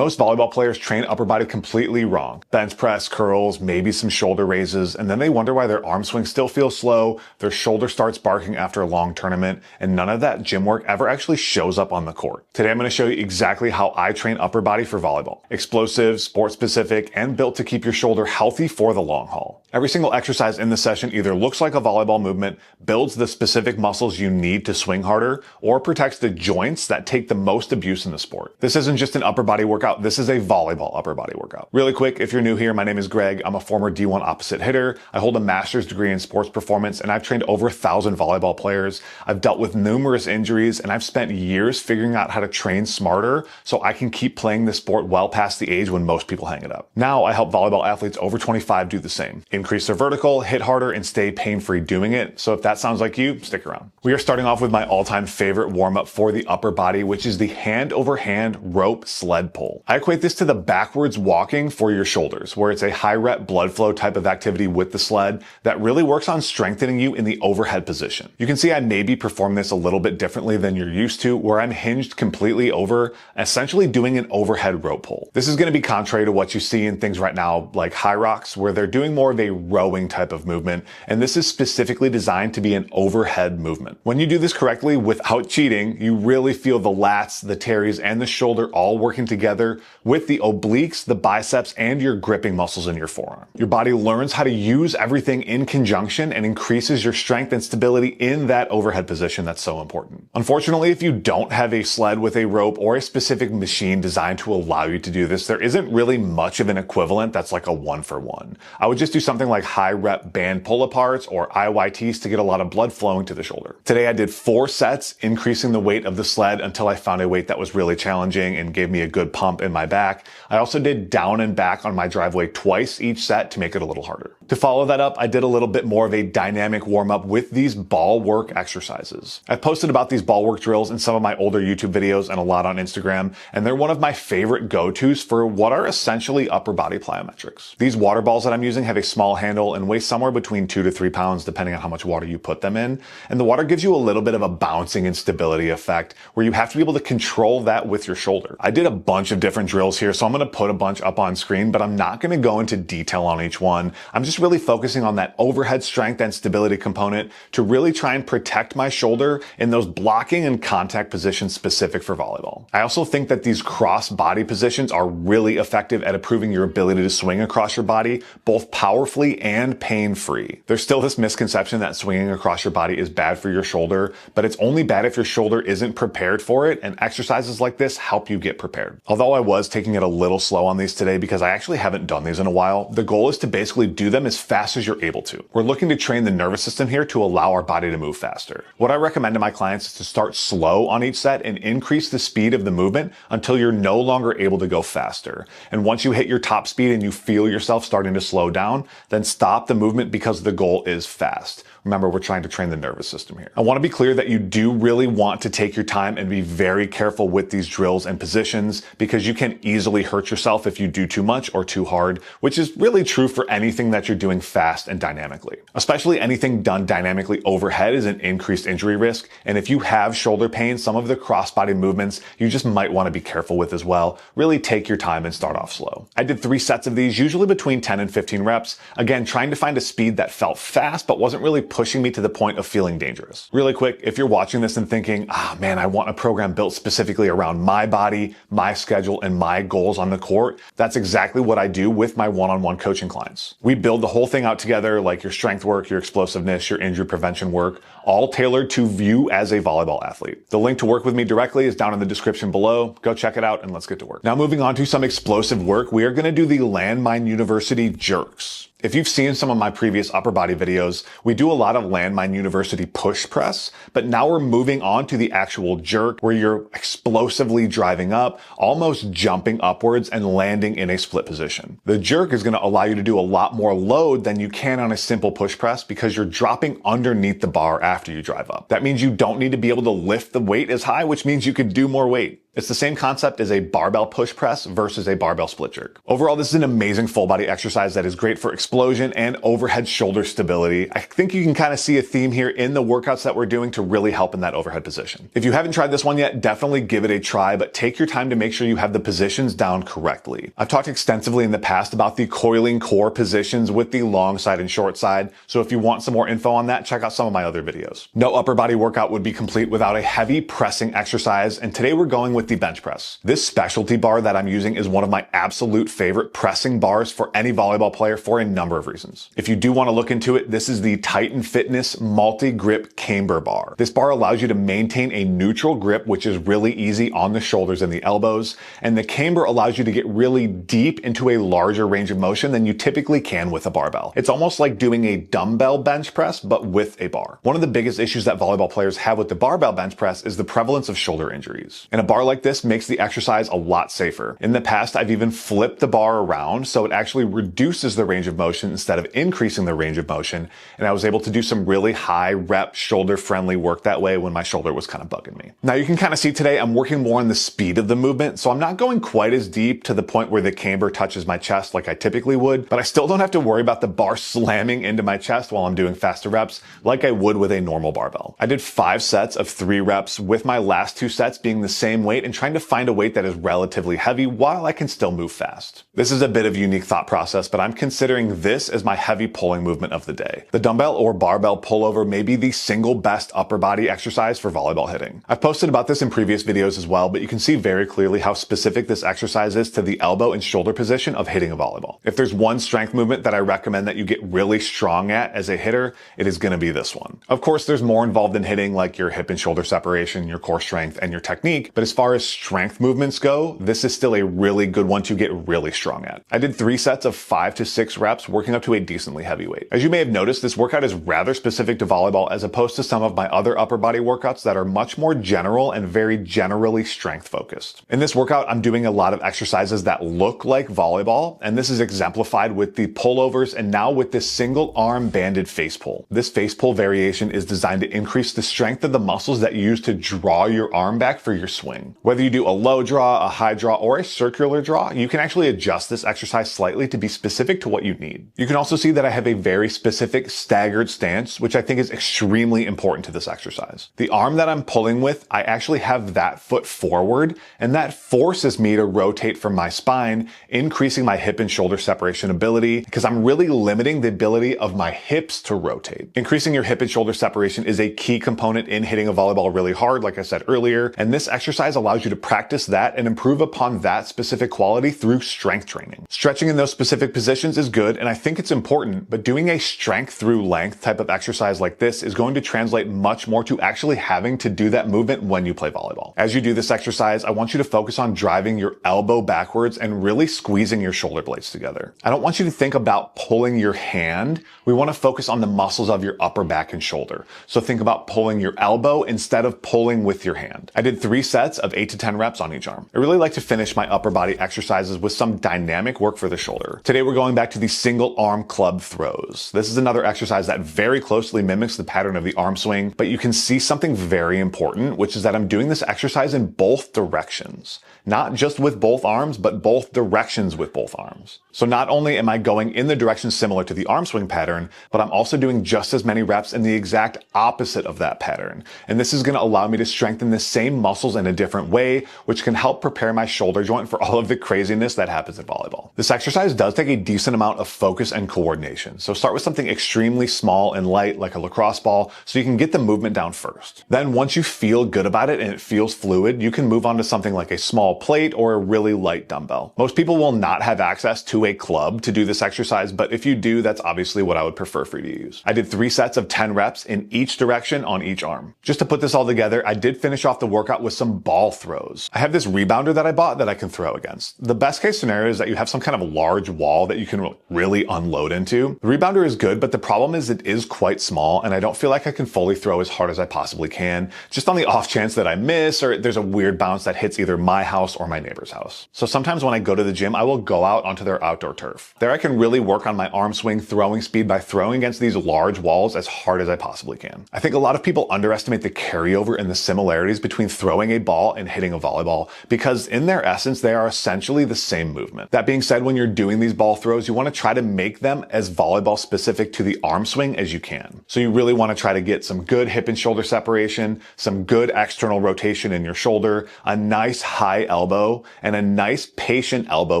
Most volleyball players train upper body completely wrong. Bench press, curls, maybe some shoulder raises, and then they wonder why their arm swing still feels slow, their shoulder starts barking after a long tournament, and none of that gym work ever actually shows up on the court. Today I'm going to show you exactly how I train upper body for volleyball. Explosive, sport specific, and built to keep your shoulder healthy for the long haul. Every single exercise in the session either looks like a volleyball movement, builds the specific muscles you need to swing harder, or protects the joints that take the most abuse in the sport. This isn't just an upper body workout, this is a volleyball upper body workout. Really quick, if you're new here, my name is Greg. I'm a former D1 opposite hitter. I hold a master's degree in sports performance, and I've trained over 1,000 volleyball players. I've dealt with numerous injuries, and I've spent years figuring out how to train smarter so I can keep playing this sport well past the age when most people hang it up. Now I help volleyball athletes over 25 do the same. Increase their vertical, hit harder, and stay pain-free doing it. So if that sounds like you, stick around. We are starting off with my all-time favorite warm-up for the upper body, which is the hand-over-hand rope sled pull. I equate this to the backwards walking for your shoulders, where it's a high-rep blood flow type of activity with the sled that really works on strengthening you in the overhead position. You can see I maybe perform this a little bit differently than you're used to, where I'm hinged completely over, essentially doing an overhead rope pull. This is going to be contrary to what you see in things right now like high rocks, where they're doing more of a rowing type of movement, and this is specifically designed to be an overhead movement. When you do this correctly without cheating, you really feel the lats, the teres, and the shoulder all working together with the obliques, the biceps, and your gripping muscles in your forearm. Your body learns how to use everything in conjunction and increases your strength and stability in that overhead position that's so important. Unfortunately, if you don't have a sled with a rope or a specific machine designed to allow you to do this, there isn't really much of an equivalent that's like a 1-for-1. I would just do something like high rep band pull aparts or IYTs to get a lot of blood flowing to the shoulder. Today I did 4 sets, increasing the weight of the sled until I found a weight that was really challenging and gave me a good pump in my back. I also did down and back on my driveway twice each set to make it a little harder. To follow that up, I did a little bit more of a dynamic warm up with these ball work exercises. I've posted about these ball work drills in some of my older YouTube videos and a lot on Instagram, and they're one of my favorite go-tos for what are essentially upper body plyometrics. These water balls that I'm using have a small handle and weigh somewhere between 2 to 3 pounds depending on how much water you put them in. And the water gives you a little bit of a bouncing and stability effect where you have to be able to control that with your shoulder. I did a bunch of different drills here, so I'm going to put a bunch up on screen, but I'm not going to go into detail on each one. I'm just really focusing on that overhead strength and stability component to really try and protect my shoulder in those blocking and contact positions specific for volleyball. I also think that these cross body positions are really effective at improving your ability to swing across your body, both powerfully and pain-free. There's still this misconception that swinging across your body is bad for your shoulder, but it's only bad if your shoulder isn't prepared for it, and exercises like this help you get prepared. Although I was taking it a little slow on these today because I actually haven't done these in a while, the goal is to basically do them as fast as you're able to. We're looking to train the nervous system here to allow our body to move faster. What I recommend to my clients is to start slow on each set and increase the speed of the movement until you're no longer able to go faster. And once you hit your top speed and you feel yourself starting to slow down, then stop the movement because the goal is fast. Remember, we're trying to train the nervous system here. I want to be clear that you do really want to take your time and be very careful with these drills and positions because you can easily hurt yourself if you do too much or too hard, which is really true for anything that you're doing fast and dynamically. Especially anything done dynamically overhead is an increased injury risk, and if you have shoulder pain, some of the crossbody movements you just might want to be careful with as well. Really take your time and start off slow. I did 3 sets of these, usually between 10 and 15 reps. Again, trying to find a speed that felt fast but wasn't really pushing me to the point of feeling dangerous. Really quick, if you're watching this and thinking, man, I want a program built specifically around my body, my schedule, and my goals on the court, that's exactly what I do with my one-on-one coaching clients. We build the whole thing out together, like your strength work, your explosiveness, your injury prevention work, all tailored to you as a volleyball athlete. The link to work with me directly is down in the description below. Go check it out and let's get to work. Now moving on to some explosive work, we are going to do the Landmine University Jerks. If you've seen some of my previous upper body videos, we do a lot of Landmine University push press, but now we're moving on to the actual jerk where you're explosively driving up, almost jumping upwards and landing in a split position. The jerk is going to allow you to do a lot more load than you can on a simple push press because you're dropping underneath the bar after you drive up. That means you don't need to be able to lift the weight as high, which means you could do more weight. It's the same concept as a barbell push press versus a barbell split jerk. Overall, this is an amazing full body exercise that is great for explosion and overhead shoulder stability. I think you can kind of see a theme here in the workouts that we're doing to really help in that overhead position. If you haven't tried this one yet, definitely give it a try, but take your time to make sure you have the positions down correctly. I've talked extensively in the past about the coiling core positions with the long side and short side, so if you want some more info on that, check out some of my other videos. No upper body workout would be complete without a heavy pressing exercise, and today we're going with the bench press. This specialty bar that I'm using is one of my absolute favorite pressing bars for any volleyball player for a number of reasons. If you do want to look into it, this is the Titan Fitness multi-grip camber bar. This bar allows you to maintain a neutral grip, which is really easy on the shoulders and the elbows, and the camber allows you to get really deep into a larger range of motion than you typically can with a barbell. It's almost like doing a dumbbell bench press, but with a bar. One of the biggest issues that volleyball players have with the barbell bench press is the prevalence of shoulder injuries. And a bar like this makes the exercise a lot safer. In the past, I've even flipped the bar around so it actually reduces the range of motion instead of increasing the range of motion, and I was able to do some really high rep shoulder friendly work that way when my shoulder was kind of bugging me. Now you can kind of see today I'm working more on the speed of the movement, so I'm not going quite as deep to the point where the camber touches my chest like I typically would, but I still don't have to worry about the bar slamming into my chest while I'm doing faster reps like I would with a normal barbell. I did 5 sets of 3 reps with my last 2 sets being the same weight and trying to find a weight that is relatively heavy while I can still move fast. This is a bit of a unique thought process, but I'm considering this as my heavy pulling movement of the day. The dumbbell or barbell pullover may be the single best upper body exercise for volleyball hitting. I've posted about this in previous videos as well, but you can see very clearly how specific this exercise is to the elbow and shoulder position of hitting a volleyball. If there's one strength movement that I recommend that you get really strong at as a hitter, it is going to be this one. Of course, there's more involved in hitting, like your hip and shoulder separation, your core strength, and your technique, but as far as strength movements go, this is still a really good one to get really strong at. I did 3 sets of 5 to 6 reps, working up to a decently heavy weight. As you may have noticed, this workout is rather specific to volleyball as opposed to some of my other upper body workouts that are much more general and very generally strength focused. In this workout, I'm doing a lot of exercises that look like volleyball, and this is exemplified with the pullovers and now with this single arm banded face pull. This face pull variation is designed to increase the strength of the muscles that you use to draw your arm back for your swing. Whether you do a low draw, a high draw, or a circular draw, you can actually adjust this exercise slightly to be specific to what you need. You can also see that I have a very specific staggered stance, which I think is extremely important to this exercise. The arm that I'm pulling with, I actually have that foot forward, and that forces me to rotate from my spine, increasing my hip and shoulder separation ability because I'm really limiting the ability of my hips to rotate. Increasing your hip and shoulder separation is a key component in hitting a volleyball really hard, like I said earlier, and this exercise allows you to practice that and improve upon that specific quality through strength training. Stretching in those specific positions is good, and I think it's important, but doing a strength through length type of exercise like this is going to translate much more to actually having to do that movement when you play volleyball. As you do this exercise, I want you to focus on driving your elbow backwards and really squeezing your shoulder blades together. I don't want you to think about pulling your hand. We want to focus on the muscles of your upper back and shoulder. So think about pulling your elbow instead of pulling with your hand. I did 3 sets of 8 to 10 reps on each arm. I really like to finish my upper body exercises with some dynamic work for the shoulder. Today we're going back to the single arm club throws. This is another exercise that very closely mimics the pattern of the arm swing, but you can see something very important, which is that I'm doing this exercise in both directions. Not just with both arms, but both directions with both arms. So not only am I going in the direction similar to the arm swing pattern, but I'm also doing just as many reps in the exact opposite of that pattern. And this is going to allow me to strengthen the same muscles in a different way, which can help prepare my shoulder joint for all of the craziness that happens in volleyball. This exercise does take a decent amount of focus and coordination. So start with something extremely small and light, like a lacrosse ball, so you can get the movement down first. Then once you feel good about it and it feels fluid, you can move on to something like a small plate or a really light dumbbell. Most people will not have access to a club to do this exercise, but if you do, that's obviously what I would prefer for you to use. I did 3 sets of 10 reps in each direction on each arm. Just to put this all together, I did finish off the workout with some ball throws. I have this rebounder that I bought that I can throw against. The best case scenario is that you have some kind of large wall that you can really unload into. The rebounder is good, but the problem is it is quite small, and I don't feel like I can fully throw as hard as I possibly can, just on the off chance that I miss or there's a weird bounce that hits either my house or my neighbor's house. So sometimes when I go to the gym, I will go out onto their outdoor turf. There I can really work on my arm swing throwing speed by throwing against these large walls as hard as I possibly can. I think a lot of people underestimate the carryover and the similarities between throwing a ball and hitting a volleyball because in their essence, they are essentially the same movement. That being said, when you're doing these ball throws, you want to try to make them as volleyball specific to the arm swing as you can. So you really want to try to get some good hip and shoulder separation, some good external rotation in your shoulder, a nice high elbow, and a nice patient elbow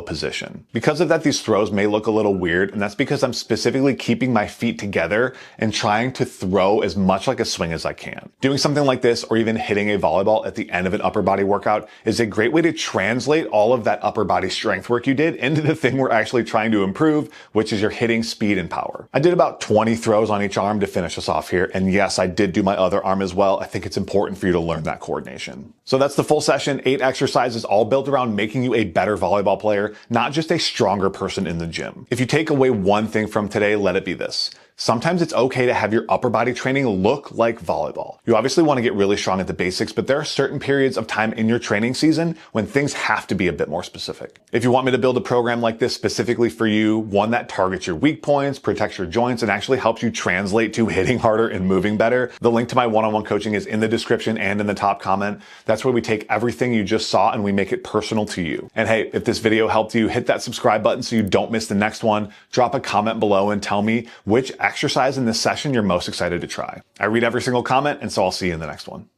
position. Because of that, these throws may look a little weird, and that's because I'm specifically keeping my feet together and trying to throw as much like a swing as I can. Doing something like this, or even hitting a volleyball at the end of an upper body workout, is a great way to translate all of that upper body strength work you did into the thing we're actually trying to improve, which is your hitting speed and power. I did about 20 throws on each arm to finish us off here, and yes, I did do my other arm as well. I think it's important for you to learn that coordination. So that's the full session, 8 exercises all built around making you a better volleyball player, not just a stronger person in the gym. If you take away one thing from today, let it be this. Sometimes it's okay to have your upper body training look like volleyball. You obviously want to get really strong at the basics, but there are certain periods of time in your training season when things have to be a bit more specific. If you want me to build a program like this specifically for you, one that targets your weak points, protects your joints, and actually helps you translate to hitting harder and moving better, the link to my one-on-one coaching is in the description and in the top comment. That's where we take everything you just saw and we make it personal to you. And hey, if this video helped you, hit that subscribe button so you don't miss the next one. Drop a comment below and tell me which exercise in this session you're most excited to try. I read every single comment, and so I'll see you in the next one.